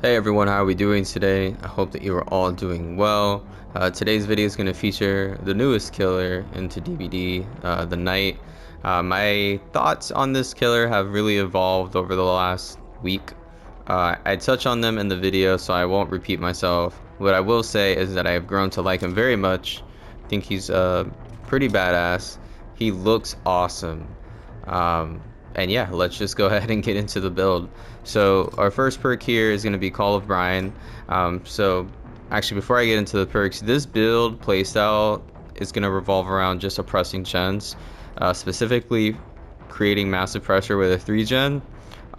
Hey everyone, how are we doing today? I hope that you are all doing well. Today's video is going to feature the newest killer into DBD, the Knight. My thoughts on this killer have really evolved over the last week. I touch on them in the video, so I won't repeat myself. What I will say is that I have grown to like him very much. I think he's pretty badass. He looks awesome. And yeah, let's just go ahead and get into the build. So our first perk here is going to be Call of Brine. So actually, before I get into the perks, this build playstyle is going to revolve around just oppressing gens, specifically creating massive pressure with a 3 gen.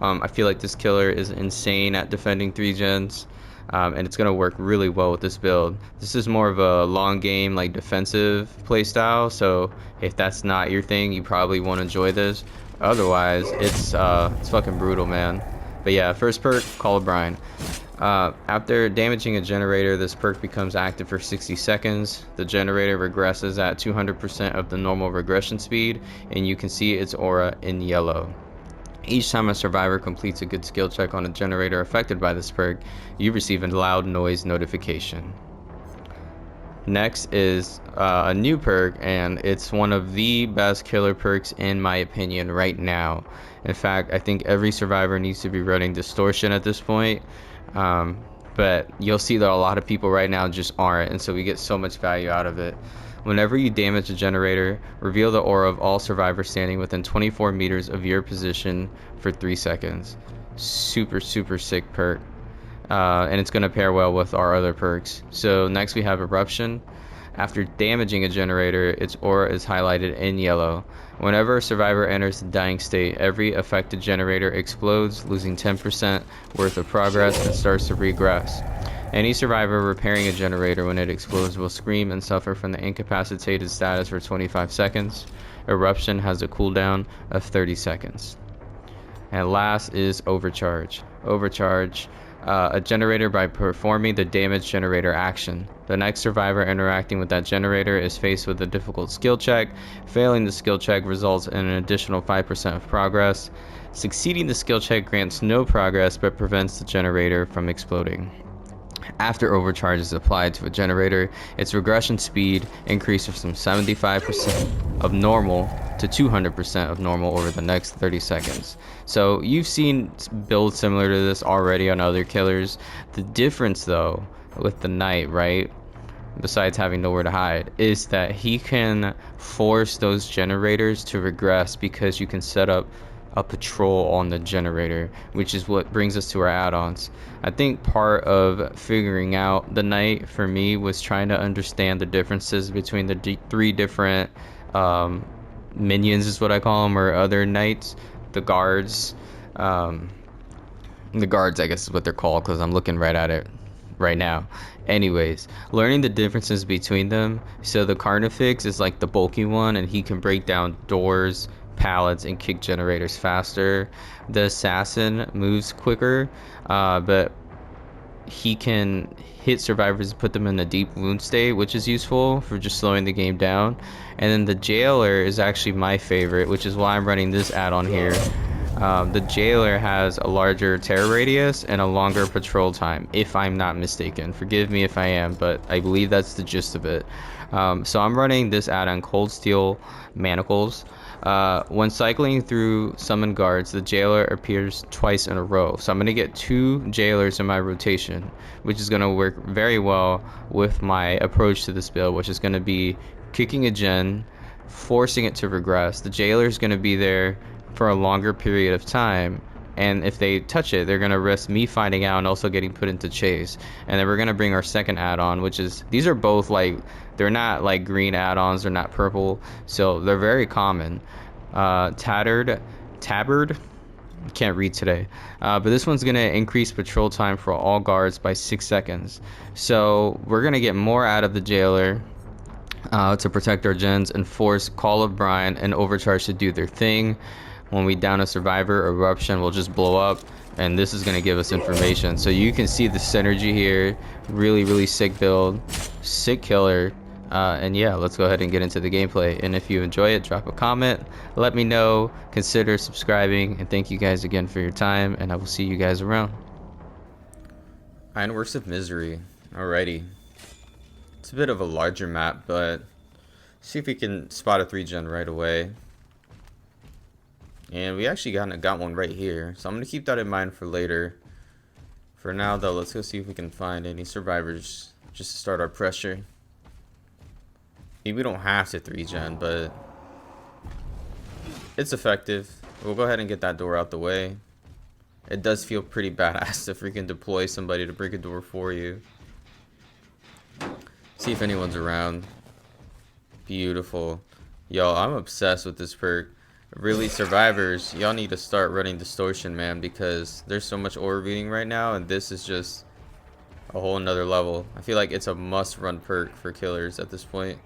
I feel like this killer is insane at defending 3 gens. And it's going to work really well with this build. This is more of a long game, like defensive playstyle, so if that's not your thing, you probably won't enjoy this. Otherwise, it's fucking brutal, man. But yeah, first perk, Call of Brine. After damaging a generator, this perk becomes active for 60 seconds. The generator regresses at 200% of the normal regression speed, and you can see its aura in yellow. Each time a survivor completes a good skill check on a generator affected by this perk, you receive a loud noise notification. Next is a new perk, and it's one of the best killer perks in my opinion right now. In fact, I think every survivor needs to be running Distortion at this point. But you'll see that a lot of people right now just aren't, and so we get so much value out of it. Whenever you damage a generator, reveal the aura of all survivors standing within 24 meters of your position for 3 seconds. Super sick perk. And it's going to pair well with our other perks. So next we have Eruption. After damaging a generator, its aura is highlighted in yellow. Whenever a survivor enters the dying state, every affected generator explodes, losing 10% worth of progress and starts to regress. Any survivor repairing a generator when it explodes will scream and suffer from the incapacitated status for 25 seconds. Eruption has a cooldown of 30 seconds. And last is Overcharge. Overcharge a generator by performing the damage generator action. The next survivor interacting with that generator is faced with a difficult skill check. Failing the skill check results in an additional 5% of progress. Succeeding the skill check grants no progress but prevents the generator from exploding. After overcharge is applied to a generator, its regression speed increases from 75% of normal to 200% of normal over the next 30 seconds. So you've seen builds similar to this already on other killers. The difference though with the Knight, right, besides having nowhere to hide, is that he can force those generators to regress because you can set up a patrol on the generator, which is what brings us to our add-ons. I think part of figuring out the Knight for me was trying to understand the differences between the 3 different minions is what I call them, or other knights. The guards, I guess is what they're called, because I'm looking right at it right now. Anyways, learning the differences between them. So the Carnifex is like the bulky one, and he can break down doors, pallets, and kick generators faster. The assassin moves quicker, but he can hit survivors and put them in a deep wound state, which is useful for just slowing the game down. And then the jailer is actually my favorite, which is why I'm running this add-on here. The jailer has a larger terror radius and a longer patrol time, if I'm not mistaken. Forgive me if I am, but I believe that's the gist of it. So I'm running this add-on, Cold Steel Manacles. When cycling through summon guards, the jailer appears twice in a row. So I'm going to get 2 jailers in my rotation, which is going to work very well with my approach to this build, which is going to be kicking a gen, forcing it to regress. The jailer is going to be there for a longer period of time, and if they touch it, they're going to risk me finding out and also getting put into chase. And then we're going to bring our second add-on, which is, these are both like, they're not like green add-ons, they're not purple, so they're very common. Tabard, can't read today, but this one's going to increase patrol time for all guards by 6 seconds. So we're going to get more out of the jailer to protect our gens and force Call of Brine and Overcharge to do their thing. When we down a survivor, Eruption will just blow up, and this is going to give us information. So you can see the synergy here. Really sick build, sick killer. And yeah, let's go ahead and get into the gameplay. And if you enjoy it, drop a comment, let me know, consider subscribing, and thank you guys again for your time, and I will see you guys around. Ironworks of Misery. Alrighty. It's a bit of a larger map, but see if we can spot a 3-gen right away. And we actually got one right here, so I'm going to keep that in mind for later. For now, though, let's go see if we can find any survivors just to start our pressure. Maybe we don't have to 3-gen, but it's effective. We'll go ahead and get that door out the way. It does feel pretty badass to freaking deploy somebody to break a door for you. See if anyone's around. Beautiful. Yo, I'm obsessed with this perk. Really, survivors, y'all need to start running distortion, man, because there's so much overbeating right now, and this is just a whole nother level. I feel like it's a must-run perk for killers at this point.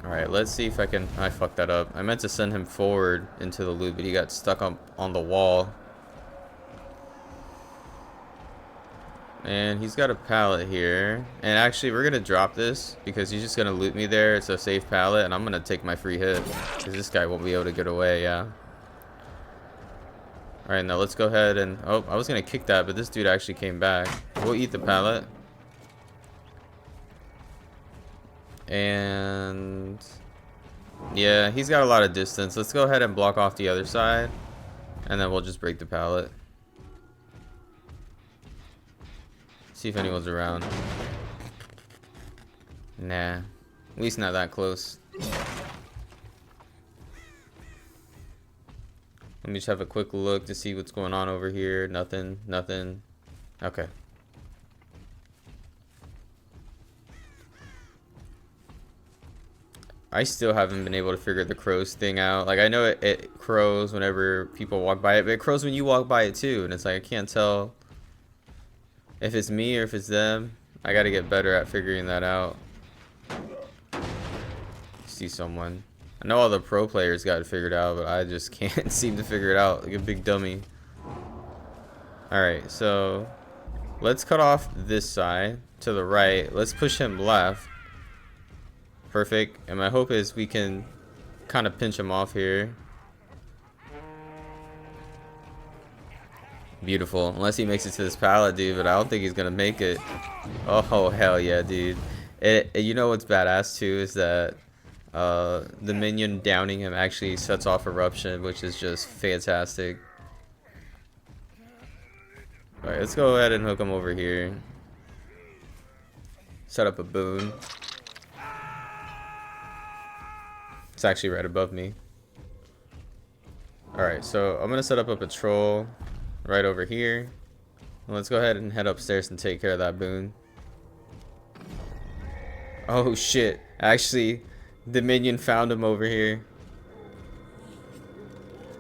Alright, let's see if I can... I fucked that up. I meant to send him forward into the loop, but he got stuck on the wall. And he's got a pallet here. And actually, we're going to drop this because he's just going to loot me there. It's a safe pallet, and I'm going to take my free hit because this guy won't be able to get away, yeah. Alright, now let's go ahead and... Oh, I was going to kick that, but this dude actually came back. We'll eat the pallet. And... yeah, he's got a lot of distance. Let's go ahead and block off the other side. And then we'll just break the pallet. See if anyone's around. Nah. At least not that close. Let me just have a quick look to see what's going on over here. Nothing. Nothing. Okay. I still haven't been able to figure the crows thing out. Like, I know it crows whenever people walk by it, but it crows when you walk by it too. And it's like, I can't tell if it's me or if it's them. I gotta get better at figuring that out. See someone. I know all the pro players got it figured out, but I just can't seem to figure it out like a big dummy. Alright, so let's cut off this side to the right. Let's push him left. Perfect. And my hope is we can kind of pinch him off here. Beautiful. Unless he makes it to this pallet, dude, but I don't think he's gonna make it. Oh, hell yeah, dude. You know what's badass too is that the minion downing him actually sets off eruption, which is just fantastic. Alright, let's go ahead and hook him over here. Set up a boon. It's actually right above me. Alright, so I'm gonna set up a patrol right over here. Let's go ahead and head upstairs and take care of that boon. Oh shit. Actually, the minion found him over here.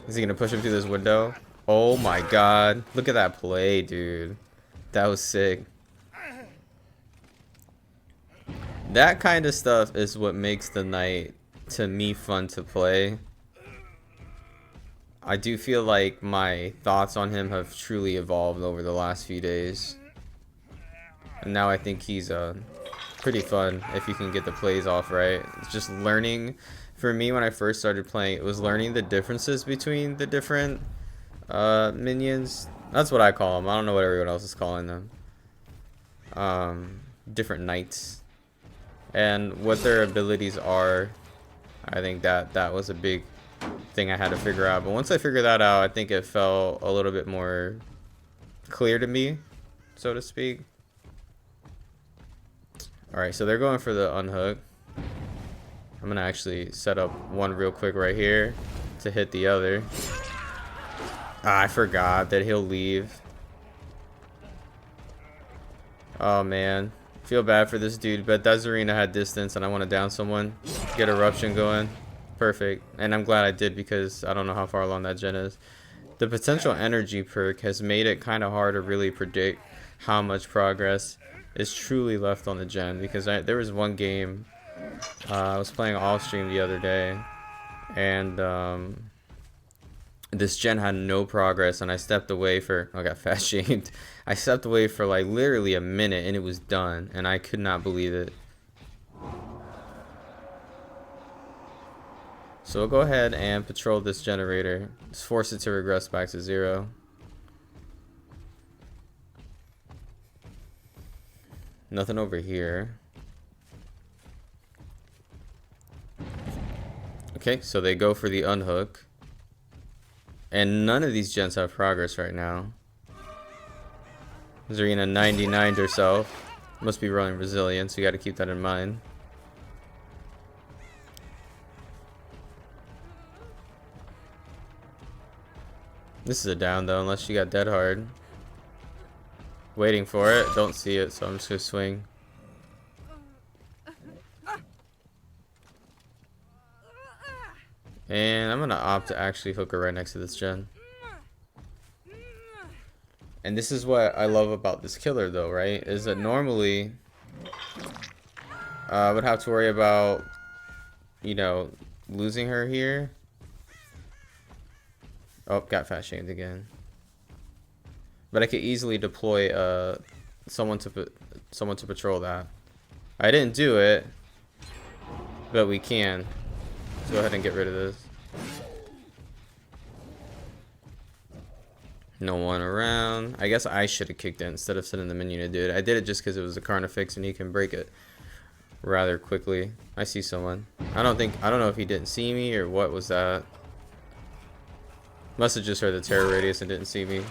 Is he gonna push him through this window? Oh my god. Look at that play, dude. That was sick. That kind of stuff is what makes the night, to me, fun to play. I do feel like my thoughts on him have truly evolved over the last few days. And now I think he's pretty fun if you can get the plays off right. It's just learning. For me, when I first started playing, it was learning the differences between the different minions. That's what I call them. I don't know what everyone else is calling them. Different knights. And what their abilities are. I think that was a big thing I had to figure out. But once I figured that out, I think it felt a little bit more clear to me, so to speak. Alright, so they're going for the unhook. I'm gonna actually set up one real quick right here to hit the other. I forgot that he'll leave. Oh man, feel bad for this dude, but that Zarina had distance and I want to down someone, get eruption going. Perfect. And I'm glad I did because I don't know how far along that gen is. The potential energy perk has made it kind of hard to really predict how much progress is truly left on the gen, because there was one game I was playing off stream the other day, and this gen had no progress, and I stepped away for... I got fast shamed. I stepped away for like literally a minute and it was done, and I could not believe it. So we'll go ahead and patrol this generator. Just force it to regress back to 0. Nothing over here. Okay, so they go for the unhook. And none of these gens have progress right now. Zarina 99'd herself. Must be rolling resilience, you gotta keep that in mind. This is a down though, unless she got dead hard. Waiting for it, don't see it, so I'm just gonna swing. And I'm gonna opt to actually hook her right next to this gen. And this is what I love about this killer though, right? Is that normally I would have to worry about, you know, losing her here. Oh, got fast shamed again. But I could easily deploy someone to patrol that. I didn't do it, but we can. Let's go ahead and get rid of this. No one around. I guess I should have kicked it instead of sending the minion to do it. I did it just because it was a Carnifex and he can break it rather quickly. I see someone. I don't know if he didn't see me or what was that. Must have just heard the terror radius and didn't see me.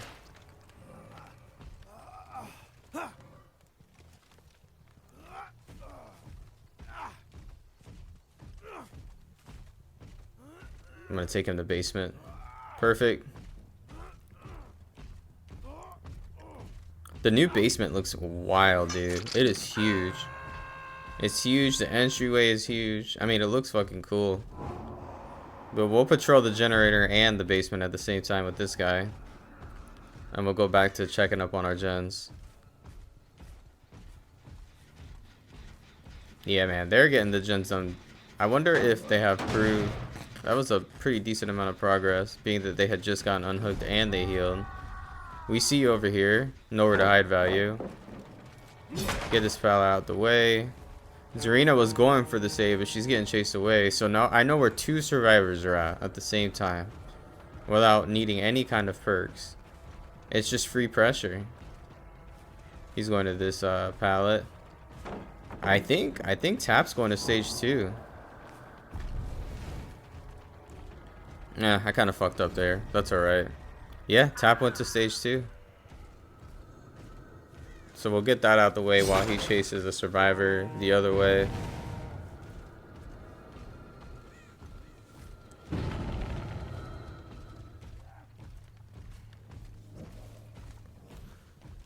I'm gonna take him to basement. Perfect. The new basement looks wild, dude. It is huge. It's huge. The entryway is huge. I mean, it looks fucking cool. But we'll patrol the generator and the basement at the same time with this guy. And we'll go back to checking up on our gens. Yeah, man. They're getting the gens done. I wonder if they have crew. That was a pretty decent amount of progress, being that they had just gotten unhooked and they healed. We see you over here. Nowhere to hide value. Get this pal out the way. Zarina was going for the save, but she's getting chased away. So now I know where two survivors are at the same time, without needing any kind of perks. It's just free pressure. He's going to this pallet. I think Tap's going to stage 2. Yeah, I kind of fucked up there. That's alright. Yeah, Tap went to stage 2. So we'll get that out the way while he chases a survivor the other way.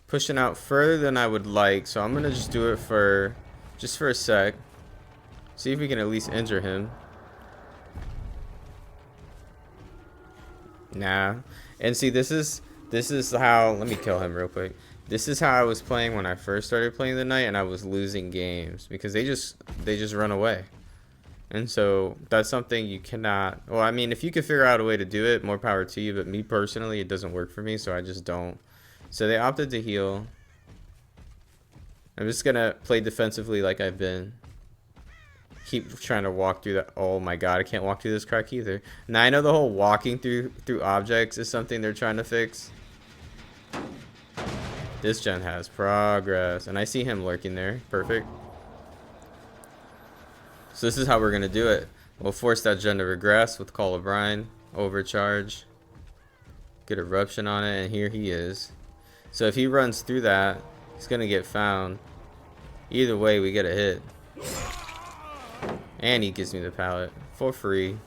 Pushing out further than I would like, so I'm gonna just do it for a sec. See if we can at least injure him. Nah. And see, this is how, let me kill him real quick. This is how I was playing when I first started playing the night, and I was losing games because they just run away. And so that's something you cannot, well, I mean, if you could figure out a way to do it, more power to you, but me personally, it doesn't work for me, so I just don't. So they opted to heal. I'm just gonna play defensively like I've been. Keep trying to walk through that. Oh my god, I can't walk through this crack either. Now I know the whole walking through objects is something they're trying to fix. This gen has progress, and I see him lurking there. Perfect. So this is how we're gonna do it. We'll force that gen to regress with Call of Brine, overcharge, get eruption on it, and here he is. So if he runs through that, he's gonna get found. Either way, we get a hit. And he gives me the pallet for free.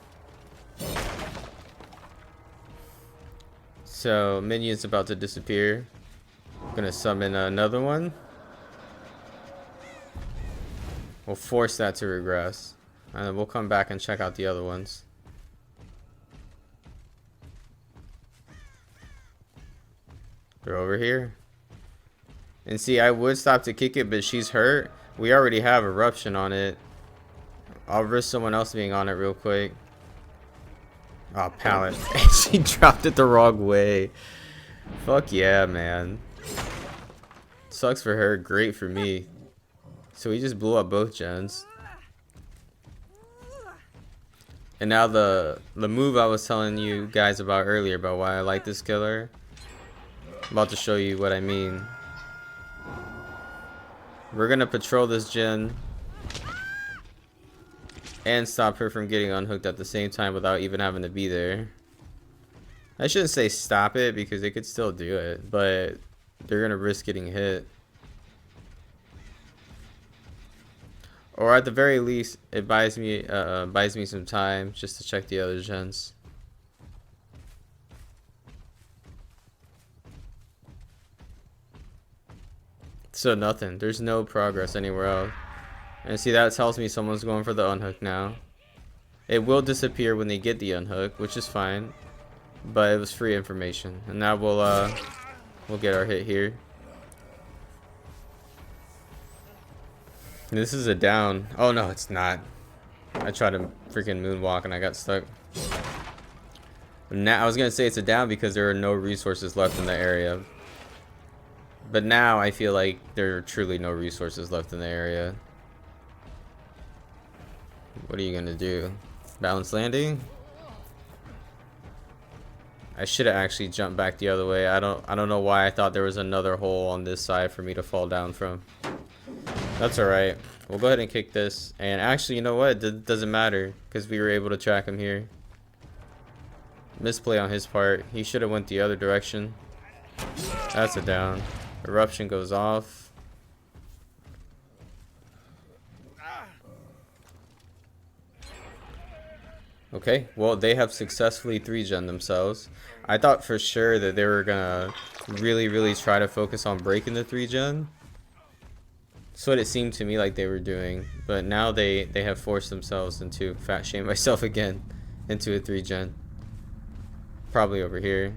So minion's about to disappear. I'm gonna summon another one. We'll force that to regress, and then we'll come back and check out the other ones. They're over here. And see, I would stop to kick it, but she's hurt. We already have eruption on it. I'll risk someone else being on it real quick. Oh, pallet. She dropped it the wrong way. Fuck yeah, man. Sucks for her, great for me. So we just blew up both gens. And now the move I was telling you guys about earlier, about why I like this killer. I'm about to show you what I mean. We're gonna patrol this gen and stop her from getting unhooked at the same time without even having to be there. I shouldn't say stop it because they could still do it, but they're gonna risk getting hit. Or at the very least, it buys me some time just to check the other gens. So nothing. There's no progress anywhere else. And see, that tells me someone's going for the unhook now. It will disappear when they get the unhook, which is fine. But it was free information. And now we'll get our hit here. This is a down. Oh no, it's not. I tried to freaking moonwalk and I got stuck. Now I was gonna say it's a down because there are no resources left in the area. But now I feel like there are truly no resources left in the area. What are you gonna do? Balance landing? I should have actually jumped back the other way. I don't know why I thought there was another hole on this side for me to fall down from. That's alright. We'll go ahead and kick this. And actually, you know what? It doesn't matter because we were able to track him here. Misplay on his part. He should have went the other direction. That's a down. Eruption goes off. Okay, well, they have successfully 3-gen themselves. I thought for sure that they were gonna really try to focus on breaking the 3-gen. That's what it seemed to me like they were doing. But now they have forced themselves into, fat shame myself again, into a 3-gen. Probably over here.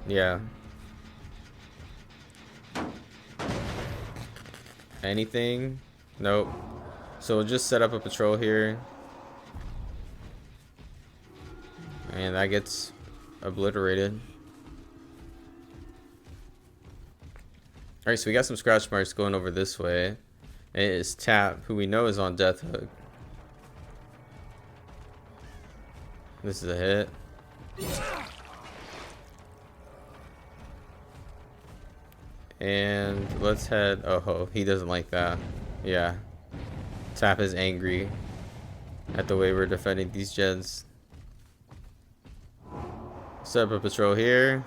Yeah. Anything? Nope. So we'll just set up a patrol here. And that gets obliterated. Alright, so we got some scratch marks going over this way. And it is Tap, who we know is on Death Hook. This is a hit. And let's head. Oh, he doesn't like that. Yeah. Tap is angry at the way we're defending these gens. Set up a patrol here.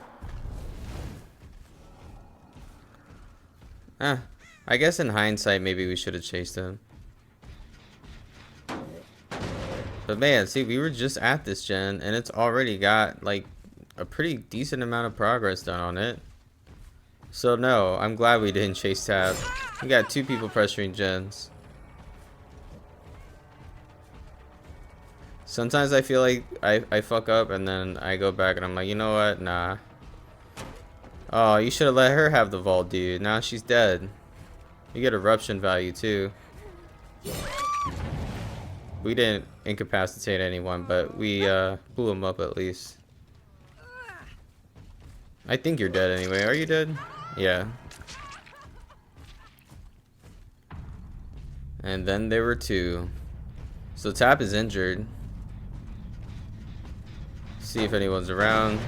I guess in hindsight, maybe we should have chased him. But man, see, we were just at this gen, and it's already got like a pretty decent amount of progress done on it. So no, I'm glad we didn't chase Tap. We got 2 people pressuring gens. Sometimes I feel like I fuck up and then I go back and I'm like, you know what? Nah. Oh, you should have let her have the vault, dude. Now she's dead. You get eruption value too. We didn't incapacitate anyone, but we blew him up at least. I think you're dead anyway. Are you dead? Yeah. And then there were 2. So Tap is injured. See if anyone's around.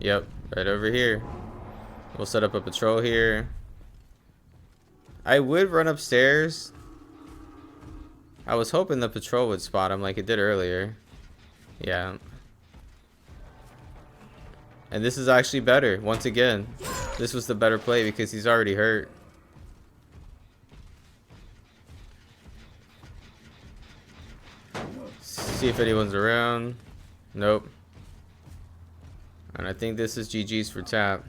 Yep, right over here. We'll set up a patrol here. I would run upstairs. I was hoping the patrol would spot him like it did earlier. Yeah. And this is actually better. Once again, this was the better play because he's already hurt. See if anyone's around. Nope. And I think this is GG's for Tap.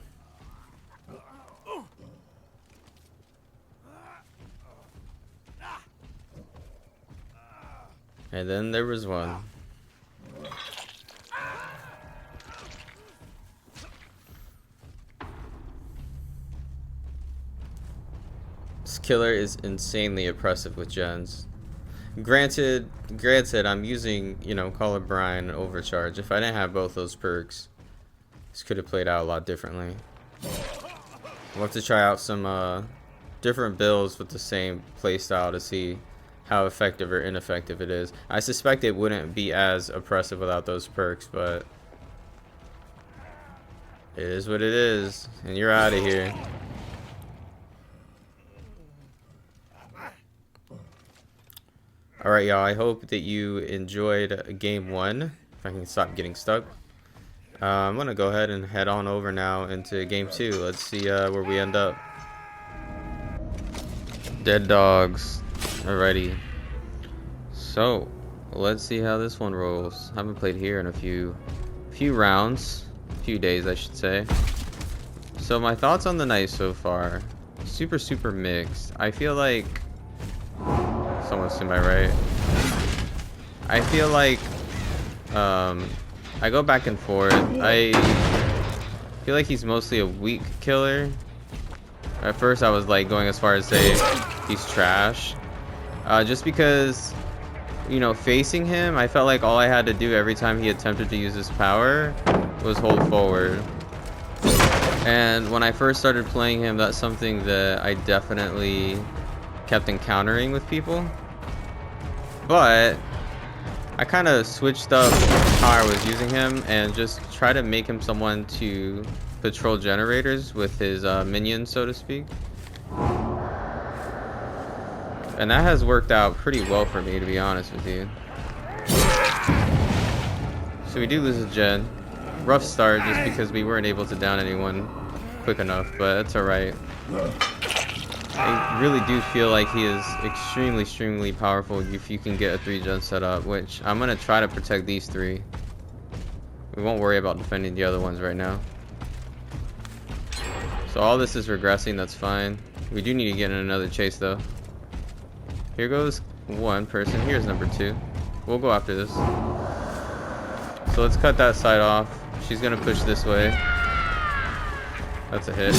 And then there was one. This killer is insanely oppressive with gens. Granted, I'm using, you know, Call of Brine and Overcharge. If I didn't have both those perks, this could have played out a lot differently. We'll have to try out some different builds with the same playstyle to see how effective or ineffective it is. I suspect it wouldn't be as oppressive without those perks, but it is what it is, and you're out of here. Alright, y'all, I hope that you enjoyed game 1. If I can stop getting stuck. I'm gonna go ahead and head on over now into game 2. Let's see where we end up. Dead dogs. Alrighty. So, let's see how this one rolls. Haven't played here in a few rounds. A few days, I should say. So, my thoughts on the night so far. Super mixed. I feel like... Someone's to my right. I feel like... I go back and forth. I feel like he's mostly a weak killer. At first I was like going as far as say he's trash. Just because, you know, facing him, I felt like all I had to do every time he attempted to use his power was hold forward. And when I first started playing him, that's something that I definitely kept encountering with people. But I kind of switched up how I was using him and just try to make him someone to patrol generators with his minions, so to speak. And that has worked out pretty well for me, to be honest with you. So we do lose a gen. Rough start just because we weren't able to down anyone quick enough, but it's alright. I really do feel like he is extremely powerful if you can get a 3-gen setup, which I'm going to try to protect these 3. We won't worry about defending the other ones right now. So all this is regressing, that's fine. We do need to get in another chase though. Here goes one person, here's number 2. We'll go after this. So let's cut that side off. She's going to push this way. That's a hit.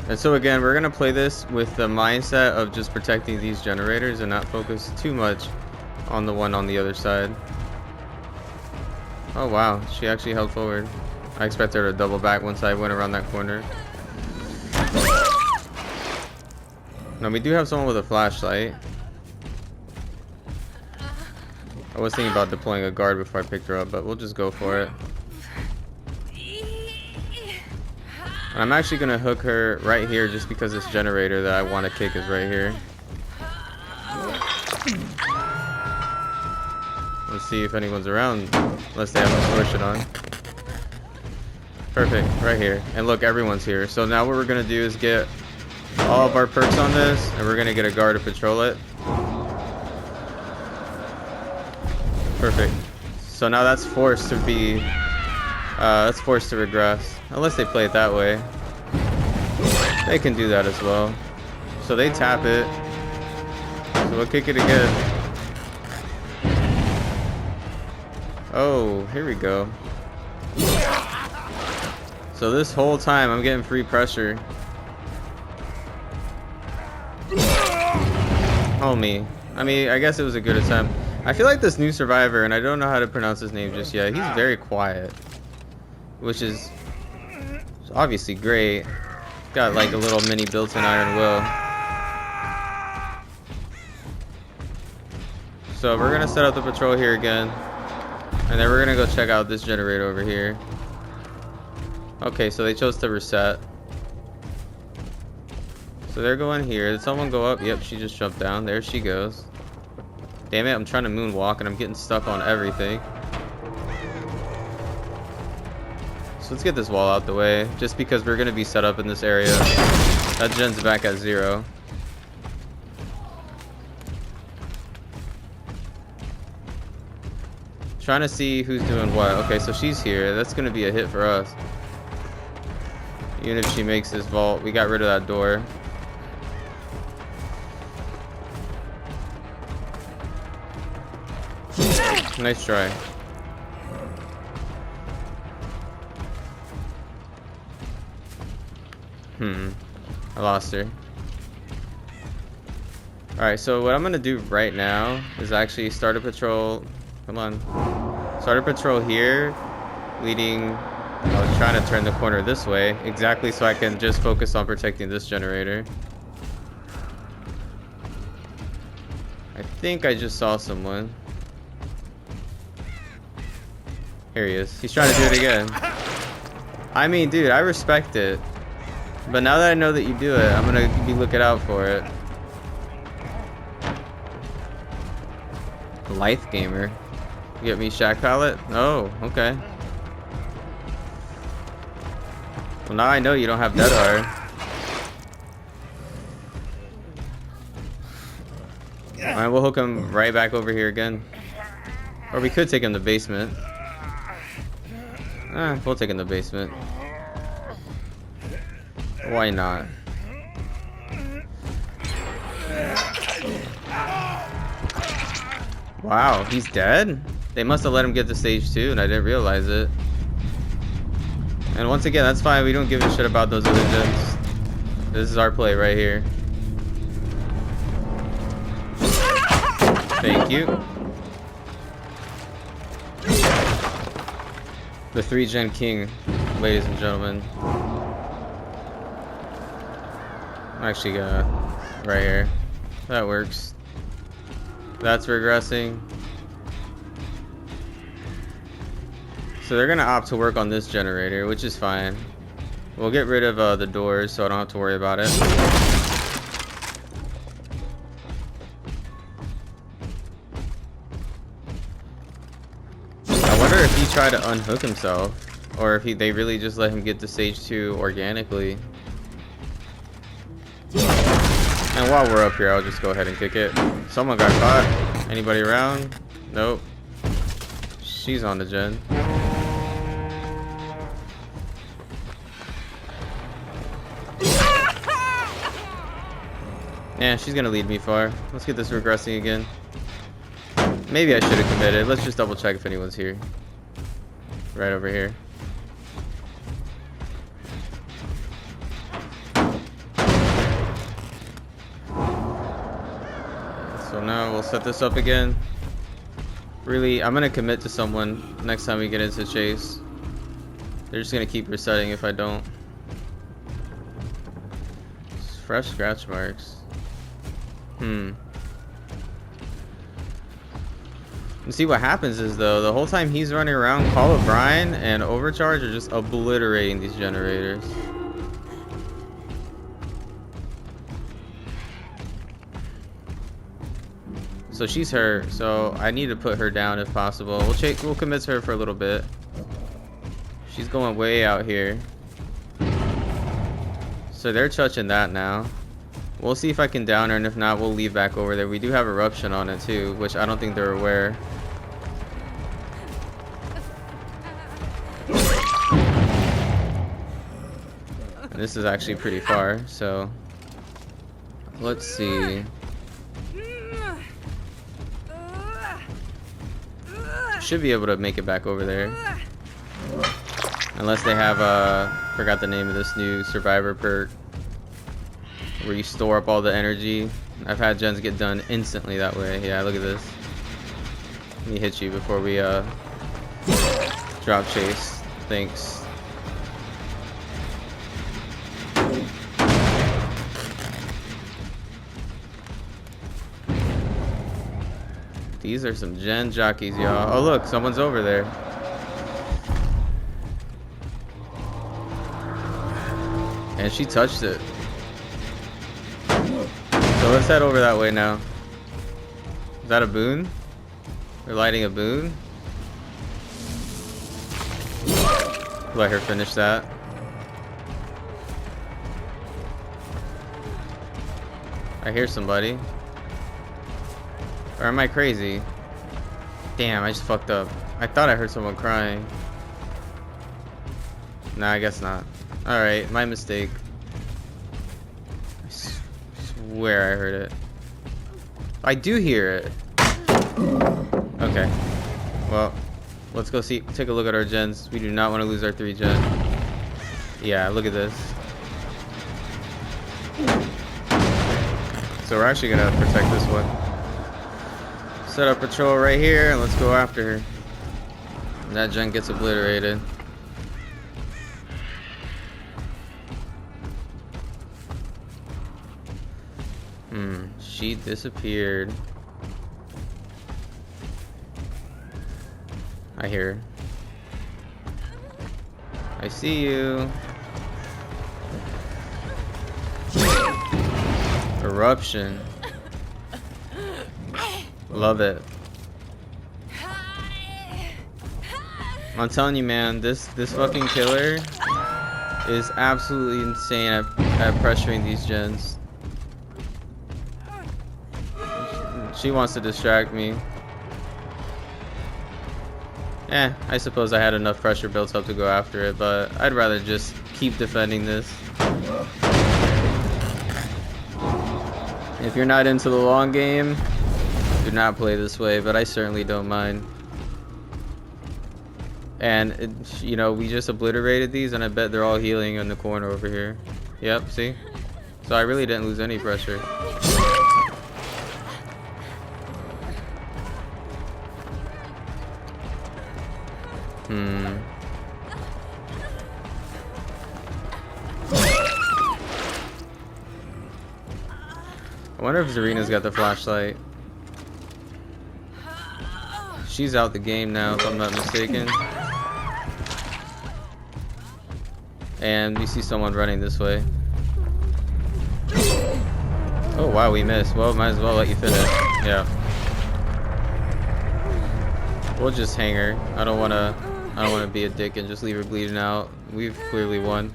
And so again, we're going to play this with the mindset of just protecting these generators and not focus too much on the one on the other side. Oh wow, she actually held forward. I expected her to double back once I went around that corner. Now we do have someone with a flashlight. I was thinking about deploying a guard before I picked her up, but we'll just go for it. And I'm actually going to hook her right here just because this generator that I want to kick is right here. Let's see if anyone's around, unless they have distortion on. Perfect, right here. And look, everyone's here. So now what we're going to do is get all of our perks on this, and we're going to get a guard to patrol it. Perfect. So now that's forced to be... that's forced to regress. Unless they play it that way. They can do that as well. So they tap it. So we'll kick it again. Oh, here we go. So this whole time I'm getting free pressure. Homie. I mean, I guess it was a good attempt. I feel like this new survivor, and I don't know how to pronounce his name just yet, he's very quiet. Which is obviously great. Got like a little mini built-in iron will. So we're gonna set up the patrol here again. And then we're gonna go check out this generator over here. Okay, so they chose to reset. So they're going here. Did someone go up? Yep, she just jumped down. There she goes. Damn it, I'm trying to moonwalk and I'm getting stuck on everything. So let's get this wall out the way, just because we're going to be set up in this area. That gen's back at 0. Trying to see who's doing what. Okay, so she's here. That's going to be a hit for us. Even if she makes this vault, we got rid of that door. Nice try. I lost her. Alright, so what I'm gonna do right now is actually start a patrol. Come on. Start a patrol here, leading... I was trying to turn the corner this way, exactly so I can just focus on protecting this generator. I think I just saw someone. Here he is. He's trying to do it again. I mean, dude, I respect it. But now that I know that you do it, I'm gonna be looking out for it. Lithe gamer. You get me Shack pallet? Oh, okay. Well, now I know you don't have Dead R. Alright, we'll hook him right back over here again. Or we could take him to the basement. We'll take him to the basement. Why not? Wow, he's dead? They must have let him get to stage 2 and I didn't realize it. And once again, that's fine. We don't give a shit about those other gens. This is our play right here. Thank you. The 3-gen king, ladies and gentlemen. I'm actually gonna right here. That works. That's regressing. So they're gonna opt to work on this generator, which is fine. We'll get rid of the doors so I don't have to worry about it. I wonder if he tried to unhook himself, or if they really just let him get to stage 2 organically. And while we're up here, I'll just go ahead and kick it. Someone got caught. Anybody around? Nope. She's on the gen. Yeah, she's gonna lead me far. Let's get this regressing again. Maybe I should have committed. Let's just double check if anyone's here. Right over here. So now we'll set this up again. Really, I'm gonna commit to someone next time we get into chase. They're just gonna keep resetting if I don't. Fresh scratch marks. And see what happens is though, the whole time he's running around, Call of Brine and Overcharge are just obliterating these generators. So she's hurt, so I need to put her down if possible. We'll commit to her for a little bit. She's going way out here. So they're touching that now. We'll see if I can down her, and if not, we'll leave back over there. We do have Eruption on it too, which I don't think they're aware. And this is actually pretty far, so let's see. Should be able to make it back over there. Unless they have, forgot the name of this new survivor perk, where you store up all the energy. I've had gens get done instantly that way. Yeah, look at this. Let me hit you before we drop chase. Thanks. These are some gen jockeys, y'all. Oh look, someone's over there. And she touched it. So let's head over that way now. Is that a boon? They're lighting a boon? Let her finish that. I hear somebody. Or am I crazy? Damn, I just fucked up. I thought I heard someone crying. Nah, I guess not. Alright, my mistake. I swear I heard it. I do hear it. Okay. Well, let's go take a look at our gens. We do not want to lose our 3 gen. Yeah, look at this. So we're actually gonna protect this one. Set up patrol right here and let's go after her. And that gen gets obliterated. She disappeared. I hear her. I see you. Eruption. Love it. I'm telling you, man, this fucking killer is absolutely insane at pressuring these gens. She wants to distract me. I suppose I had enough pressure built up to go after it, but I'd rather just keep defending this. If you're not into the long game, do not play this way, but I certainly don't mind. And you know, we just obliterated these, and I bet they're all healing in the corner over here. Yep, see? So I really didn't lose any pressure. I wonder if Zarina's got the flashlight. She's out the game now, if I'm not mistaken. And we see someone running this way. Oh wow, we missed. Well, might as well let you finish. Yeah. We'll just hang her. I don't wanna be a dick and just leave her bleeding out. We've clearly won.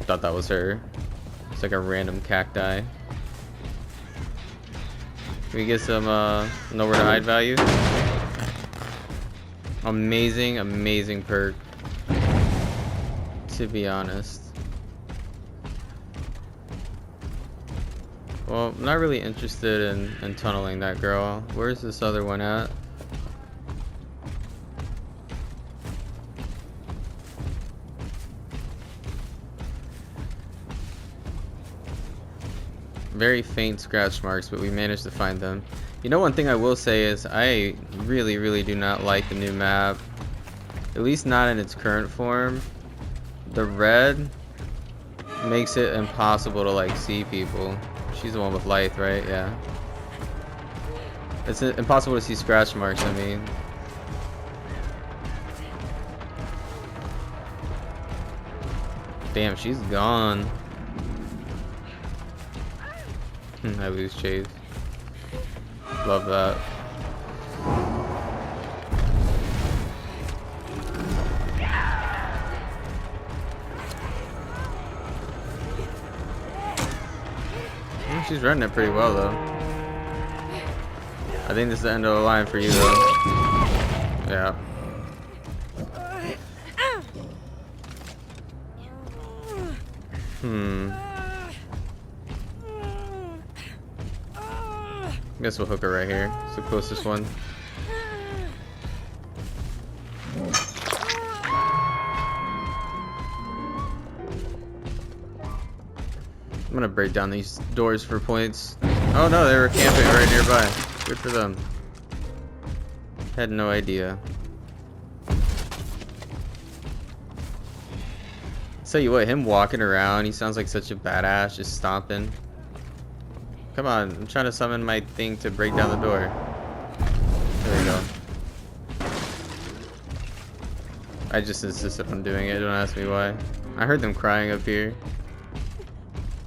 Thought that was her. It's like a random cacti. Can we get some nowhere to hide value? Amazing, amazing perk. To be honest. Well, I'm not really interested in tunneling that girl. Where's this other one at? Very faint scratch marks, but we managed to find them. You know, one thing I will say is I really do not like the new map. At least not in its current form. The red makes it impossible to like see people. She's the one with Lythe, right? Yeah. It's impossible to see scratch marks, I mean. Damn, she's gone. I lose chase. Love that. She's running it pretty well though. I think this is the end of the line for you though. Yeah. Guess we'll hook her right here. It's the closest one. I'm gonna break down these doors for points. Oh no, they were camping right nearby. Good for them. Had no idea. Tell you what, him walking around, he sounds like such a badass, just stomping. Come on, I'm trying to summon my thing to break down the door. There we go. I just insisted on doing it, don't ask me why. I heard them crying up here.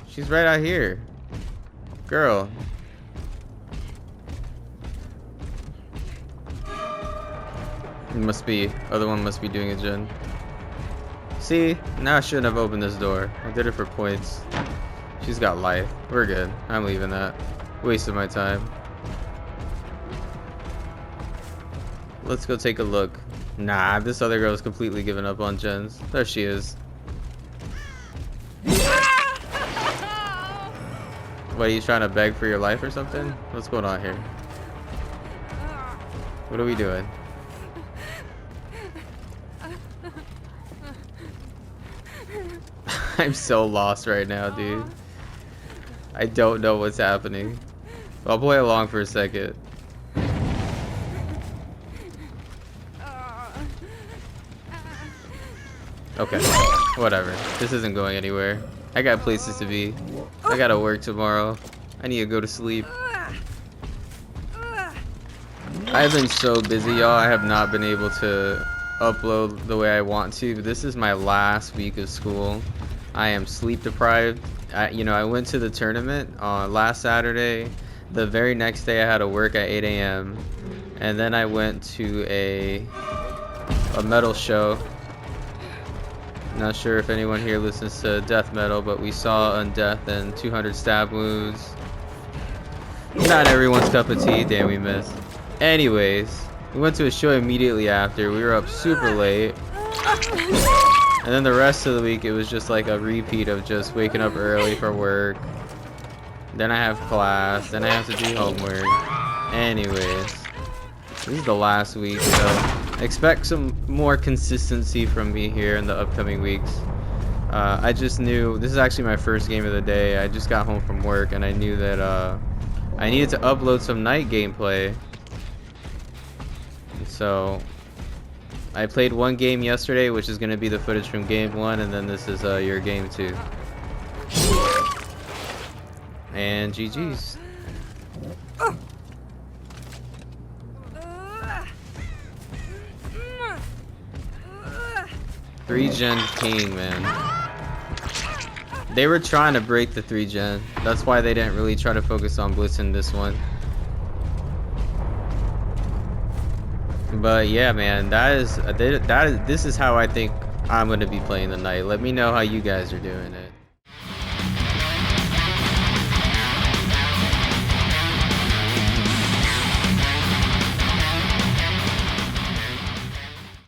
She's right out here. Girl. It must be, other one must be doing a gen. See, now I shouldn't have opened this door. I did it for points. She's got life. We're good. I'm leaving that. Wasted my time. Let's go take a look. Nah, this other girl is completely giving up on gens. There she is. What, are you trying to beg for your life or something? What's going on here? What are we doing? I'm so lost right now, dude. I don't know what's happening. I'll play along for a second. Okay, whatever. This isn't going anywhere. I got places to be. I gotta work tomorrow. I need to go to sleep. I've been so busy, y'all. I have not been able to upload the way I want to, but this is my last week of school. I am sleep deprived. I went to the tournament on last Saturday. The very next day I had to work at 8 a.m. and then I went to a metal show. Not sure if anyone here listens to death metal, but we saw Undeath and 200 Stab Wounds. Not everyone's cup of tea. Damn, we missed. Anyways, we went to a show immediately after. We were up super late. And then the rest of the week, it was just like a repeat of just waking up early for work. Then I have class. Then I have to do homework. Anyways, this is the last week, so expect some more consistency from me here in the upcoming weeks. I just knew this is actually my first game of the day. I just got home from work and I knew that I needed to upload some night gameplay. So I played one game yesterday, which is going to be the footage from game 1, and then this is your game 2. And GG's. 3-gen king, man. They were trying to break the 3-gen. That's why they didn't really try to focus on blitzing this one. But yeah, man, this is how I think I'm going to be playing the night. Let me know how you guys are doing it.